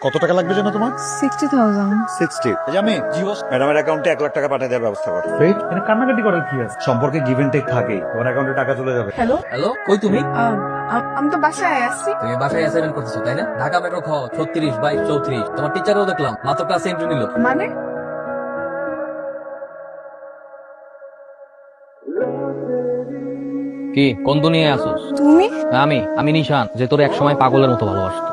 কত টাকা লাগবে যেন তোমার? 60,000 60। আমি জি বস, ম্যাডামের অ্যাকাউন্টে 1 লাখ টাকা পাঠিয়ে দেওয়ার ব্যবস্থা করো। এটা কান্নাকাটি করার কি আছে? সম্পর্কে গিভ এন্ড টেক থাকেই, তোমার অ্যাকাউন্টে টাকা চলে যাবে। হ্যালো হ্যালো, কই তুমি? আমি তো বাসায় আসছি। তুমি বাসায় অ্যাসাইনমেন্ট করতেছো তাই না? ঢাকা মেট্রো খ 36/34। তোমার টিচারও দেখলাম মাত্র ক্লাসে এন্ট্রি নিল। মানে কি কোন দুনিয়ায় আসোস? তুমি আমি নিশান, যে তোর এক সময় পাগলের মতো ভালোবাসতো।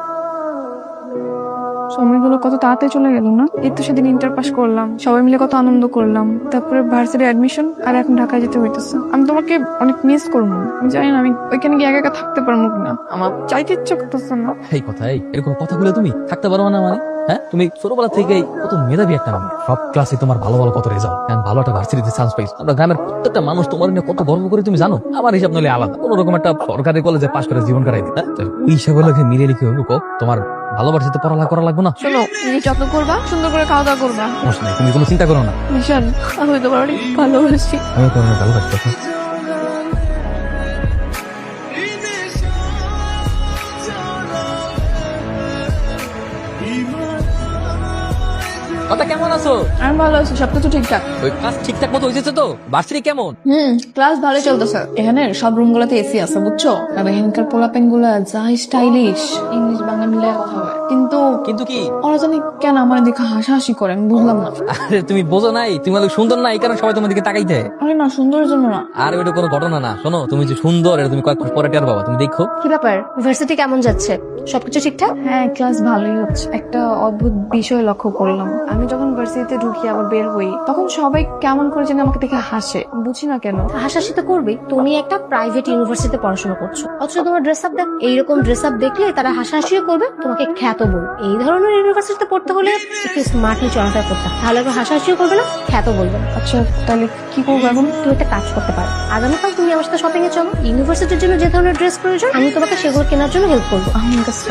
সময়গুলো কত তাড়াতাড়ি চলে গেল না। এই তো সেদিন ইন্টার পাস করলাম, সবাই মিলে কত আনন্দ করলাম, তারপরে ভার্সিটি অ্যাডমিশন, আর এখন ঢাকায় যেতে হইতেছে। আমি তোমাকে অনেক মিস করবো, আমি জানি না আমি ওইখানে গিয়ে একা একা থাকতে পারবো কিনা। আমার চাইতে ইচ্ছা করতেছে না। এই কথা, এরকম কথাগুলো তুমি থাকতে পারো না মানে? হ্যাঁ, তুমি ছোটবেলা থেকেই কত মেধাবী একটা মেয়ে, সব ক্লাসে তোমার ভালো ভালো কত রেজাল্ট, ভালো একটা ভার্সিটিতে চান্স পাইছো। আমরা গ্রামের প্রত্যেকটা মানুষ তোমার নিয়ে কত গর্ব করে তুমি জানো। আমার হিসাব নলে আলাদা, কোন রকম একটা সরকারি কলেজে পাশ করে জীবন কাটাই দিতে, ওই হিসাবে মিলিয়ে লিখে হবো। তোমার ভালোবাসাতে পড়ালেখা করা লাগবে না? শোনো, নিজে যত্ন করবা, সুন্দর করে খাওয়া দাওয়া করবা। সমস্যা নেই, তুমি কোনো চিন্তা করো না। নিশান, আমি তোমার অনেক ভালোবাসি। আমি কোনো ভালোবাসি। কথা কেমন আছো? আমি ভালো আছি, সবকিছু ঠিকঠাক। ওই ক্লাস ঠিকঠাক মতো হয়েছে তো? ভার্সিটি কেমন? ক্লাস ভালো চলতেছে। এখানে সব রুম গুলাতে এসি আছে, বুঝছো? আর এখানকার পোলাপেন গুলা যা স্টাইলিশ, ইংলিশ বাংলা মিলে কথা হয়। কিন্তু কিন্তু কি? ওরা জানি কেন আমার দেখে হাসাহাসি করে, আমি বুঝলাম না। আরে তুমি বোঝো নাই, তুমি অনেক সুন্দর না, এই কারণে সবাই তোমার দিকে তাকাইতে। আরে না, সুন্দরের জন্য না। আর ওইটা কোনো ঘটনা না। শোনো, তুমি যে সুন্দর এটা তুমি কয়েক মাস পরে টের পাবা, তুমি দেখো। কি ব্যাপার, ভার্সিটি কেমন যাচ্ছে? সবকিছু ঠিকঠাক? হ্যাঁ, ক্লাস ভালোই হচ্ছে। একটা অদ্ভুত বিষয় লক্ষ্য করলাম। আমি যখন ভার্সিটিতে ঢুকি আবার বের হই, তখন সবাই কেমন করে যেন আমাকে দেখে হাসে, বুঝি না কেন। হাসাহাসি তো করবেই, তুমি একটা প্রাইভেট ইউনিভার্সিটিতে পড়াশোনা করছো, অথচ তোমার ড্রেস আপ দেখ। এইরকম ড্রেস আপ দেখলে তারা হাসাহাসিও করবে, তোমাকে খ্যাত বলবে। এই ধরনের ইউনিভার্সিটিতে পড়তে হলে একটু স্মার্টলি চলাফেরা করতে হবে, তাহলে কেউ হাসাহাসিও করবে না, খ্যাত বলবে না। আচ্ছা, তাহলে কি করবো এখন? তুমি একটা কাজ করতে পারো, আগামীকাল তুমি আমার সাথে শপিং এ চলো। ইউনিভার্সিটির জন্য যে ধরনের ড্রেস প্রয়োজন আমি তোমাকে সেগুলো কেনার জন্য হেল্প করবো। আমার কাছে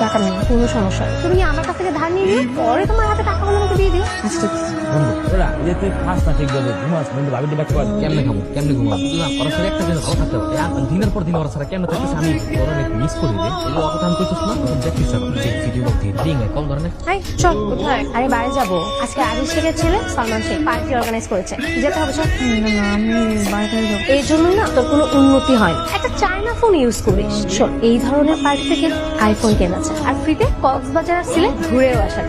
টাকা নেই। কোনো সমস্যা নেই, তুমি আমার কাছ থেকে ধার নিয়ে নিও, পরে তোমার হাতে টাকাগুলো আমাকে দিয়ে দিও। আচ্ছা, বন্ধু ওরা যে তুই খাস না ঠিকভাবে, ঘুমাস, বন্ধু ভাবি দিবা কেমনে খাবো, কেমনে ঘুমাবো না? ওরা সাথে একটা দিন ভালো থাকতে হবে। দিনের পর দিন ওরা সারা কেমনে থাকতেছে আমি ওরা অনেক মিস করি রে। এগুলো কথা আমি কইছিস না, ওরা দেখতে চাবো যে ভিডিও করতে রিং এ কল ধরে না। হাই চল, কোথায়? আরে বাইরে যাবো, আজকে আদিল শেখের ছেলে সালমান শেখ পার্টি অর্গানাইজ করেছে, যেতে হবে। চল। না, আমি বাইরে যাবো। এই জন্য না তোর কোনো উন্নতি হয় না, একটা চায়না ফোন ইউজ করিস। শোন, এই ধরনের পার্টি থেকে আইফোন কেনা যায়, আর ফ্রিতে কক্সবাজার আসলে ঘুরেও আসা।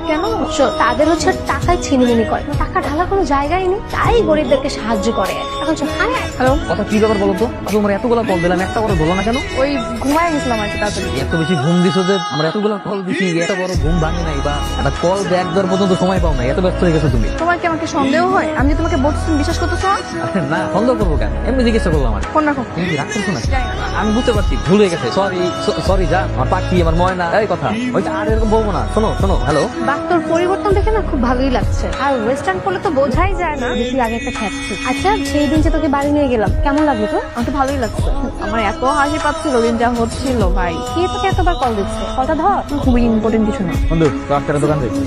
কেন? শোন, তাদের হচ্ছে টাকায় ছিনিমিনি করে, টাকা ঢালা কোনো জায়গায় নেই, তাই গরিবদেরকে সাহায্য করে। এখন চল। হ্যালো, কথা কি ব্যাপার বলো তো? তোমার এতগুলো কল দিলাম, একটা বড় বলো না কেন? ওই ঘুমায় গেছিলাম আর কি, তাড়াতাড়ি। এত বেশি ঘুম দিছো যে আমরা এতগুলো কল দিছি, এত বড় ঘুম ভাঙে নাই বা একটা কল ব্যাক দেওয়ার পর্যন্ত সময় পাও না, এত ব্যস্ত হয়ে গেছো তুমি। তোমার কি আমাকে সন্দেহ হয়? আমি যে তোমাকে বলছি, তুমি বিশ্বাস করতেছো না? আরে না, সন্দেহ করবো কেন? এমনি জিজ্ঞাসা করলাম। আর ফোন রাখো। তুমি কি রাগ করছো না? আমি বুঝতে পারছি ভুল হয়ে গেছে, সরি যা, আমার পাখি, আমার ময়না, এই কথা ওইটা আর এরকম বলবো না। শোনো হ্যালো। বাহ, তোর পরিবর্তন দেখে না খুব ভালোই লাগছে। আর ওয়েস্টার্ন করলে তো বোঝাই যায় না যে তুই আগে একটা খ্যাত ছিলি। আচ্ছা, সেই দিন যে তোকে বাড়ি নিয়ে গেলাম, কেমন লাগলো তোর? আমার তো ভালোই লাগছে। আমার এত হাসি পাচ্ছিল দিন যা হচ্ছিল ভাই। কে তোকে এতবার কল দিচ্ছে? কথা ধর। খুবই ইম্পর্টেন্ট কিছু না। বন্ধু একটা দোকান দেখছি,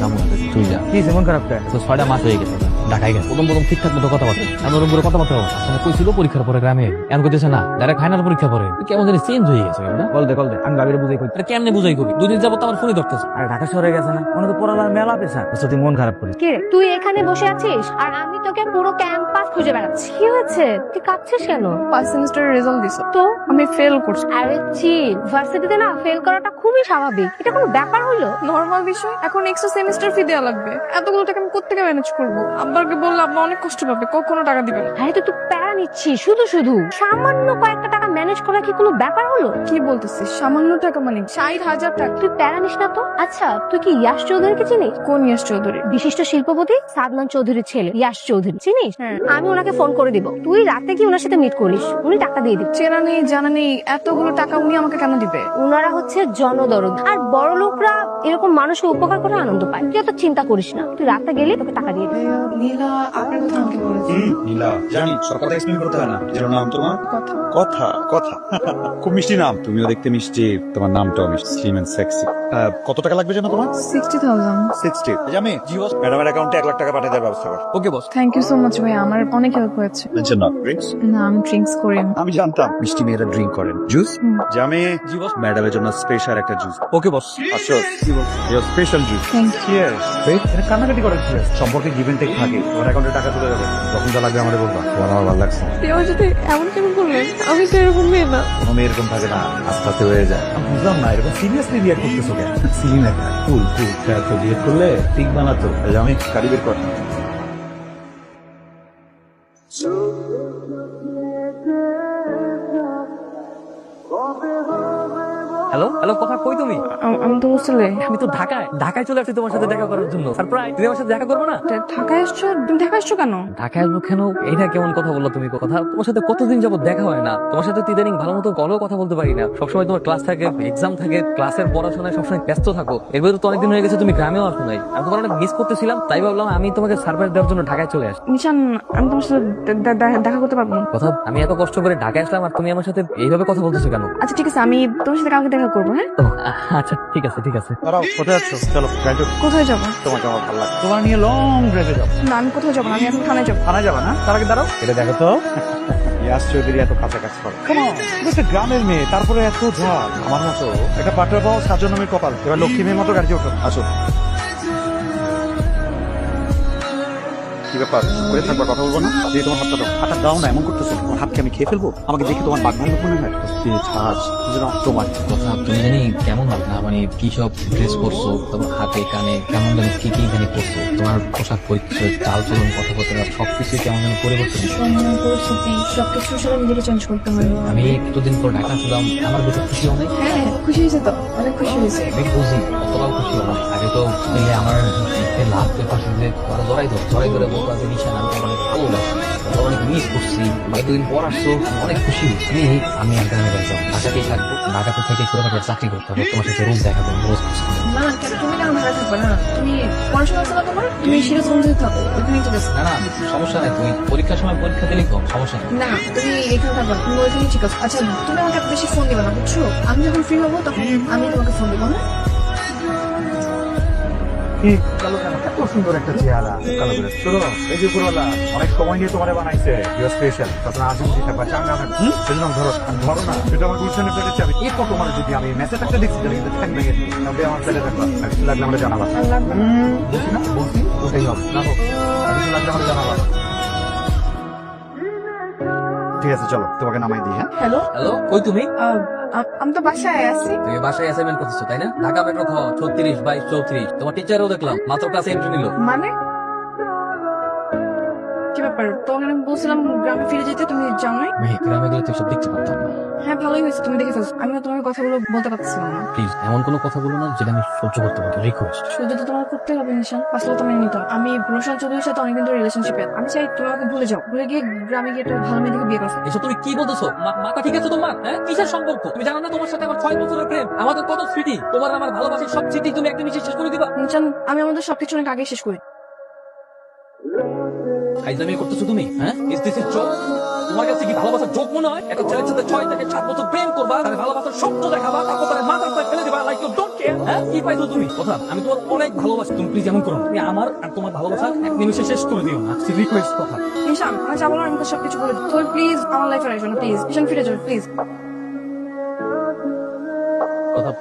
তুই যা। কি মন খারাপ করে? তো 6টা মাস হয়ে গেছে ঢাকায় গেছে। প্রথম ঠিকঠাক মতো কথাবার্তা, এমন করে কথাবার্তা হবে। আসলে কইছিল পরীক্ষার পরে গ্রামে, এমন করতেছে না, যারা ফাইনাল পরীক্ষা পরে কেমন জানি চেঞ্জ হয়ে গেছে। কল দে আমি ভাবিরে বুঝাই কই। কেমনে বুঝাই কবি? দুদিন যাবত আমার ফোনই ধরতেছে। আর ঢাকা শহরে গেছে না, ওখানে তো পড়ালার মেলা পেশা, তুই মন খারাপ করিস। কে রে? তুই এখানে বসে আছিস আর আমি তোকে পুরো ক্যাম্পাস খুঁজে বেড়াচ্ছি। কি হয়েছে? তুই কাঁদছিস কেন? ফার্স্ট সেমিস্টারের রেজাল্ট দিছো তো আমি ফেল করছি। আরে চিল, ভার্সিটিতে না ফেল করাটা খুবই স্বাভাবিক, এটা কোনো ব্যাপার হলো? নরমাল বিষয়। এখন এক্সট্রা সেমিস্টার ফি দেওয়া লাগবে, এতগুলো টাকা আমি কোত্থেকে ম্যানেজ করবো? আব্বাকে বললে আব্বা অনেক কষ্ট পাবে, কখনো টাকা দিবে না। আরে তুই প্যারা নিচ্ছিস শুধু সামান্য কয়েকটা টাকা ম্যানেজ করা কি কোনো ব্যাপার হলো? কি বলতেছিস? সামান্য টাকা মানে 60,000 টাকা? তুই প্যারা নিস না তো। আচ্ছা, তুই কি ইয়াশ চৌধুরীকে চিনিস? কোন ইয়াশ চৌধুরী? বিশিষ্ট শিল্পপতি সাদমান চৌধুরীর ছেলে ইয়াশ চৌধুরী, চিনিস? হ্যাঁ। আমি ওনাকে ফোন করে দিব, তুই রাতে কি ওনার সাথে মিট করিস, উনি টাকা দিয়ে দিবে। চেনা নেই জানা নেই, এতগুলো টাকা উনি আমাকে কেন দিবে? ওনারা হচ্ছে জনদরদ, আর বড় লোকরা এরকম মানুষকে উপকার করে আনন্দ পায়। তুই এত চিন্তা করিস না, তুই রাতে গেলে তোকে টাকা দিয়ে দিবে। নীলা আপনার কথা আমাকে বলেছে। নীলা, জানি সব কথা এক্সপ্লেন করতে হয় না। যেন নাম তোমার কথা কথা খুব মিষ্টি নাম, তুমিও দেখতে মিষ্টি, তোমার নামটাও মিষ্টি, স্লিম এন্ড সেক্সি। কত টাকা লাগবে যেন তোমার? 60,000। 60। আমি জি বস, ম্যাডামের অ্যাকাউন্টে 1 লাখ টাকা পাঠিয়ে দেওয়ার ব্যবস্থা করো। ওকে বস। থ্যাংক ইউ সো মাচ ভাই, আমার অনেক হেল্প হয়েছে। টেনশন না, ড্রিঙ্কস? না, আমি ড্রিঙ্কস করি না। আমি জানতাম মিষ্টি মেয়েরা ড্রিঙ্ক করেন। জুস? জামে জি বস। ম্যাডামের জন্য স্পেশাল একটা জুস। ওকে বস। আসো, দিব। Your special drink. Thank you. Cheers. এটা কান্নাকাটি করার কি আছে? সম্পর্কে গিভ এন্ড টেক থাকে। তোমার অ্যাকাউন্টে টাকা তুলে যাবে। যখন যা লাগবে আমাদের বলবা। তোমার আমার ভালো লাগছে। আমার সাথে এমন কেন করলেন? আমি তো এরকম মেয়ে না। কোনো মেয়ে এরকম থাকে না, আস্তে আস্তে হয়ে যায়। আমি বুঝলাম না এরকম সিরিয়াসলি রিয়াক্ট করতেছো কেন? সিরিয়াস না, কুল কুল। তো রিয়াক্ট করলে ঠিক বানাতো। আমি গাড়ি বের কর। হ্যালো হ্যালো, কথা কই তুমি? আমি তো হোস্টেলে। আমি তো ঢাকায় চলে আসছি তোমার সাথে দেখা করার জন্য। সারপ্রাইজ, তুমি আমার সাথে দেখা করবে না? ঢাকায় আসছো? তুমি ঢাকায় আসছো কেন? ঢাকায় আসবো কেন? এইটা কেমন কথা বললো তুমি? কথা তোমার সাথে কতদিন যাবত দেখা হয় না। তোমার সাথে তো ইদানিং ভালো মতো কলেও কথা বলতে পারি না। সবসময় তোমার ক্লাস থাকে, এক্সাম থাকে, ক্লাসের পড়াশোনায় সবসময় ব্যস্ত থাকো। এর ভিতরে তো অনেকদিন হয়ে গেছে তুমি গ্রামেও আসো নাই। আমি তোমার অনেক মিস করতেছিলাম, তাই ভাবলাম আমি তোমাকে সারপ্রাইজ দেওয়ার জন্য ঢাকায় চলে আসি। নিশান, আমি তোমার সাথে দেখা করতে পারবো না। কথা, আমি এত কষ্ট করে ঢাকায় আসলাম আর তুমি আমার সাথে এইভাবে কথা বলতেছো কেন? আচ্ছা ঠিক আছে, আমি তোমার সাথে কালকে দেখা করবো। হ্যাঁ, ও, আচ্ছা ঠিক আছে ঠিক আছে। দাঁড়াও, কোথায় যাচ্ছ? চলো গাড়ি। কোথায় যাবো? তোমাকে আমার ভালো লাগে। তোমার নিয়ে লং ড্রাইভে যাবো। না, আমি কোথাও যাবো না, আমি এখন থানায় যাবো। থানায় যাবা না? তার আগে দাঁড়াও, এটা দেখো তো। ইয়াস চৌধুরী এত কাছাকাছি করে। একটা গ্রামের মেয়ে, তারপরে এত ঝাল। আমার মতো একটা পাটরা পাওয়া সাজন নামের কপাল। এবার লক্ষ্মী মেয়ের মতো গাড়ি ওঠো, আসো। কি ব্যাপার? করে থাকবার কথা বলবো না? দিয়ে তোমার হাতটা দাও। হাতটা দাও না, এমন করতেছো। তোমার হাতকে আমি খেয়ে ফেলবো? আমাকে দেখে তোমার বাঘ ভালো মনে হয়? ছাড়, তোমার কথা, তুমি জানি কেমন লাগে না, মানে কি সব ড্রেস করছো, তোমার হাতে কানে কেমন জানি কি কি জানি করছো, তোমার পোশাক পরিচ্ছদ, চাল চলন, কথাবার্তা সবকিছু কেমন যেন পরিবর্তন। সম্মান, পরিস্থিতি সবকিছু আসলে নিজেকে চেঞ্জ করতে হয়। আমি কিছুদিন পর ঢাকা আসলাম, আমার বেশি খুশি অনেক। হ্যাঁ, খুশি হয়েছে তো, অনেক খুশি হয়েছে। আমি বুঝি কতটাও খুশি হলাম। আগে তো দিলে আমার লাস্ট পেপার যে ওরা জড়াই ধরে বলতো যে নিশান আমি তোমার অনেক ভালোবাসি, তোমার অনেক মিস করছি, এতদিন পর আসছো, অনেক খুশি। আমি আর গ্রামে বাড়ি যাবো, ঢাকাতেই থাকবো। ঢাকাতে থেকে ছোটখাটো চাকরি করতে হবে, তোমার সাথে রোজ দেখা করবো, রোজ খুশি। না, তুমি কেন ঢাকা থাকবে? না, তুমি পড়াশোনা আছে না তোমার? তুমি সিরিয়াস অনুযায়ী থাকো, ওইখানেই ঠিক আছে। না না, সমস্যা নাই, তুমি পরীক্ষার সময় পরীক্ষা দিলেই কম, সমস্যা নেই। না, তুমি এখানে থাকবে, তুমি ওইখানেই ঠিক আছে। আচ্ছা, তুমি আমাকে এত বেশি ফোন দিবে না, বুঝছো? আমি যখন ফ্রি হবো তখন আমি তোমাকে ফোন দিবো। হ্যাঁ, কি কালো কেন? এত সুন্দর একটা চেহারা কালো করে। শোনো, এই যে উপরওয়ালা অনেক সময় নিয়ে তোমারে বানাইছে। Your special. তাছাড়া আজকে বুঝি থাকবা, চাঙ্গা থাকবে। সেজন্য ধরো না, এটা আমার গুলশানে পেটেছে। আমি এই কত মানে যদি আমি মেসেজ একটা দেখছি তাহলে কিন্তু থাকবে গেছে। তবে আমার পেটে থাকবা। আর কিছু লাগলে আমরা জানাবা। আর লাগবে না। বলছি না, বলছি ওটাই হবে। না হোক, আর কিছু লাগলে আমরা জানাবা। ঠিক আছে, চলো তোমাকে নামাই দিই। হ্যাঁ, হ্যালো, হ্যালো, কই তুমি? আমি তো বাসায় আছি। তুমি বাসায় অ্যাসাইনমেন্ট করতেছো তাই না? ঢাকা মেট্রো খ 36 22 34। তোমার টিচারও দেখলাম মাত্র ক্লাসে এন্ট্রি নিল। মানে কি ব্যাপার? তোমাকে আমি বলছিলাম গ্রামে ফিরে যেতে, তুমি যাও নাই? আমি গ্রামে গেলে তো সব দেখতে পারতাম না। হ্যাঁ, ভালোই হয়েছে তুমি দেখে ফেলছো। আমি তোমাকে কথাগুলো বলতে পারছিলাম না। প্লিজ এমন কোনো কথা বলো না যেটা আমি সহ্য করতে পারি, রিকোয়েস্ট। সহ্য তো তোমার করতে হবে নিশান, আসলে তোমার নিতে হবে। আমি রোশন চৌধুরীর সাথে অনেকদিন ধরে রিলেশনশিপে। আমি চাই তুমি আমাকে ভুলে যাও, ভুলে গিয়ে গ্রামে গিয়ে একটা ভালো মেয়ে থেকে বিয়ে করো। এসব তুমি কি বলতেছো? মাথা ঠিক আছে তোমার? হ্যাঁ, কিসের সম্পর্ক? তুমি জানো না তোমার সাথে আমার 6 বছরের প্রেম, আমাদের কত স্মৃতি, তোমার আমার ভালোবাসার সব স্মৃতি তুমি একটা নিঃশ্বাস শেষ করে দিবা? নিশান, আমি আমাদের সবকিছু অনেক আগে শেষ করি। ফাইজলামি করতেছো তুমি? হ্যাঁ, ইজ দিস ইজ জোক? তোমার কাছে কি ভালোবাসার জোক মনে হয়? একটা ছেলের সাথে 6 থেকে 7 বছর প্রেম করবা, তার ভালোবাসার শব্দ দেখাবা, তারপর তার মাথার উপরে ফেলে দিবা লাইক ইউ ডোন্ট কেয়ার। হ্যাঁ, কি পাইছো তুমি? কথা, আমি তোমার অনেক ভালোবাসি, তুমি প্লিজ এমন করো না। তুমি আমার আর তোমার ভালোবাসা এক নিমিষে শেষ করে দিও না। রিকোয়েস্ট কথা। নিশান, আমি যাবো না, আমি তো সবকিছু বলে দিই। তুমি প্লিজ আমার লাইফে আসবে না, প্লিজ। নিশান, ফিরে যাবে প্লিজ।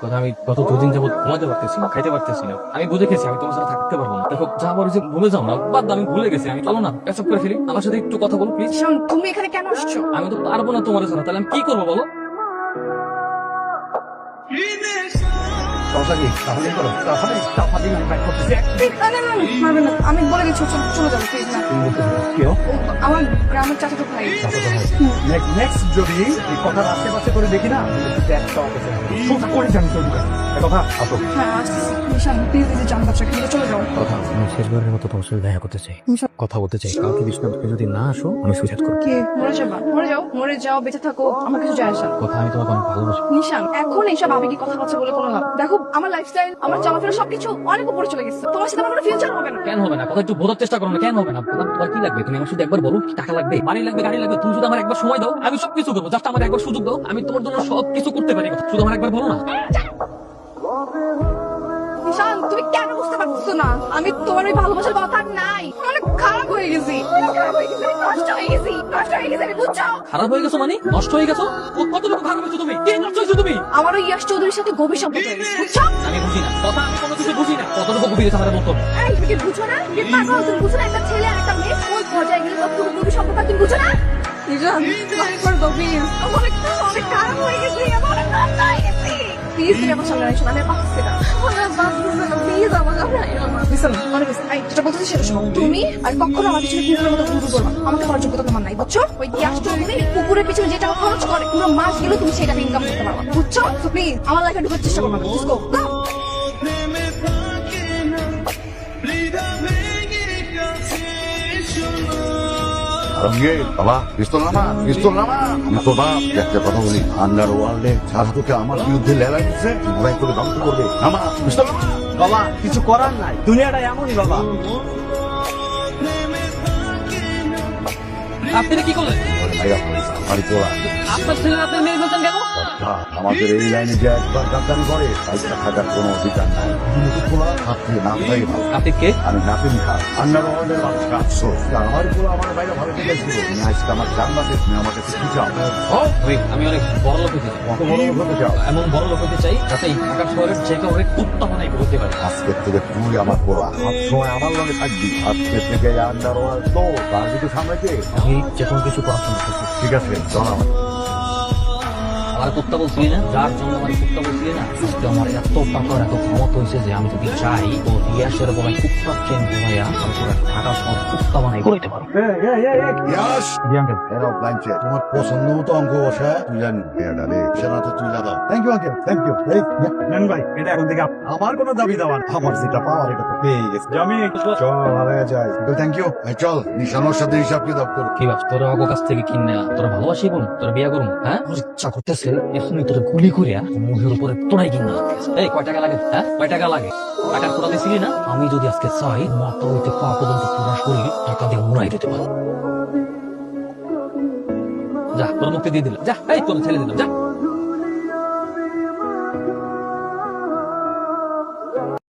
কথা, আমি গত 2 দিন যাবত ঘুমাতে পারতেছি না, খাইতে পারতেছি না। আমি বুঝে গেছি আমি তোমার সাথে থাকতে পারবো না। দেখো, যা বলে যে ঘুমে যাও না, বাদ দাও, আমি ভুলে গেছি। আমি চলো না পেশাব করে ফেলি, আমার সাথে একটু কথা বলো প্লিজ। নিশান, তুমি এখানে কেন আসছো? আমি তো পারবো না তোমার সাথে, তাহলে আমি কি করবো বলো? সমস্যা কি? তাহলেই করো। তাহলে আমি বাইক করতেছি। না, না, না, মারবে না। আমি বলে গেছি চলে যাবো প্লিজ। না, তুমি বলতে পারো, কেউ? ও আমার গ্রামের চাচাতো ভাই। নেক্সট যদি এই কথার আশেপাশে করে দেখি না, একটা অফিসে শুট করে জানি তোর কথা। আসো। হ্যাঁ, আসতেছি। নিশান, প্লিজ দিদি জান বাচ্চা কিন্তু চলে যাও। কথা, আমি শেষবারের মতো তোমার সাথে দেখা করতে চাই, কথা বলতে চাই। কালকে বিষ্ণু যদি না আসো, আমি সুইসাইড করবো। কে? মরে যাবা? মরে যাও, বেঁচে থাকো, আমার কিছু যায় আসা না। কথা, আমি তোমাকে অনেক ভালোবাসি। নিশান, এখন এইসব আবেগী কথাবার্তা বলে কোনো লাভ। দেখো, আমার লাইফস্টাইল, আমার চলাফেরা সবকিছু অনেক উপরে চলে গেছে। তোমার সাথে আমার কোনো ফিউচার হবে না। কেন হবে না? কথা একটু বোঝার চেষ্টা করো না। কেন হবে না? তোমার কি লাগবে? তুমি আমার শুধু একবার বলো, কি টাকা লাগবে, বাড়ি লাগবে, গাড়ি লাগবে? তুমি শুধু আমার একবার সময় দাও, আমি সবকিছু করবো। জাস্ট আমার একবার সুযোগ দাও, আমি তোমার জন্য সবকিছু করতে পারি। শুধু আমার একবার বলো না। ঈশান তুমি কেন বুঝতে পারছো না আমি তোমার ওই ভালোবাসার কথা আর নাই অনেক খারাপ হয়ে গেছি নষ্ট হয়ে গেছি আমি বুঝছো খারাপ হয়ে গেছো মানে নষ্ট হয়ে গেছো কতটুকু খারাপ হয়েছো তুমি কে নষ্ট হয়েছো তুমি আমার ওই ইয়াশ চৌধুরীর সাথে গভীর সম্পর্ক হয়ে গেছে বুঝছো আমি বুঝি না কথা আমি কোনো কিছু বুঝি না কতটুকু গভীর গেছে আমাদের মতো এই তুমি কি বুঝো না তুমি পাগল তুমি বুঝো না একটা ছেলে আর একটা মেয়ে ওই পর্যায়ে গেলে কতটুকু গভীর সম্পর্ক তুমি বুঝো না ঈশান একবার গভীর অনেক খারাপ হয়ে গেছি আমার অনেক নষ্ট হয়ে গেছি প্লিজ তুমি আমার সামনে আসো আমি পাচ্ছি না প্লিজ আমার সামনে আইও না লিসেন অনেক এই যেটা বলতেছি সেটা শোনো তুমি আর কখনো আমার পিছনে কুকুরের মতো ঘুরু করবা আমাকে করার যোগ্যতা তোমার নাই বুঝছো ওই ইয়াশ চৌধুরী কুকুরের পিছনে যে টাকা খরচ করে পুরো মাস গেলেও তুমি সেই টাকা ইনকাম করতে পারবা বুঝছো তো প্লিজ আমার লাইফে ঢুকার চেষ্টা করবা প্লিজ গো বাবা পিস্তল নামা আমি তো বাপ একটা কথা বলি আন্ডার ওয়ার্ল্ডে যারা তোকে আমার বিরুদ্ধে লেলা দিচ্ছে মোবাইল করে ধ্বংস করবে নামা পিস্তল নামা বাবা কিছু করার নাই দুনিয়াটা এমনই বাবা। আপনি কি করলেন ভাইয়া পয়সা আমার তোলা আপনার ছেলে আপনার মেয়ে বলছেন কেন আমাদের এই লাইনে যে একবার গাদ্দারি করে পয়সা থাকার কোনো অধিকার নাই কিন্তু খোলা আপনি নামটাই ভালো আপনি কে আমি নাফিন খান আন্ডার ওয়ার্ল্ডের মানুষ আফসোস আমার পুরো আমার বাইরে ভালো থেকে ছিল তুমি আজকে আমার জানলাতে তুমি আমার কাছে কি চাও আমি অনেক বড় লোক হতে চাই কত বড় লোক হতে চাও এমন বড় লোক হতে চাই যাতে এই ঢাকা শহরের যে কাউকে কুত্তা বানাই বলতে পারে আজকের থেকে তুই আমার পোড়া সব সময় আমার লগে থাকবি আজকে থেকে আন্ডার ওয়ার্ল্ড তো তার যদি সামলাইতে আমি যে কোনো কিছু পড়াশোনা করছি। ঠিক আছে চল আমার আমার কুত্তা বলছিলি না যার জন্য আমার কুত্তা বলছিলি না আজকে আমার এত টাকার এত ক্ষমতা হয়েছে যে আমি যদি চাই তো রিয়াসের বলা কুত্তা চেন ঘুমাইয়া আমি পুরো ঢাকা শহর কুত্তা বানাই করতে পারবো ইয়াস জি আঙ্কেল এরাও প্ল্যানচে তোমার পছন্দ মতো অঙ্ক বসে তুই জানি এটা রে সেনাতে তুই যা দাও thank you uncle thank you নেন ভাই এটা এখন থেকে আমার কোনো দাবি দেওয়ার আমার যেটা পাওয়ার এটা তো পেয়ে গেছে জামি চল ভালো যায় থ্যাংক ইউ চল নিশানোর সাথে হিসাব কিতাব করো কি ভাবছ তোরা আমার কাছ থেকে কিনে তোরা ভালোবাসি বোন তোরা বিয়া করুন হ্যাঁ আমার ইচ্ছা করতেছে এখনই তোরা গুলি করিয়া মুখের উপরে তোরাই কিনা এই কয় টাকা লাগে হ্যাঁ কয় টাকা লাগে টাকার তোরা দিছিলি না আমি যদি আজকে চাই মাথা হইতে পা পর্যন্ত পুরা শরীর টাকা দিয়ে মুড়াই দিতে পারবো যা তোর মুক্তি দিয়ে দিলাম যা এই তোর ছেলে দিলাম যা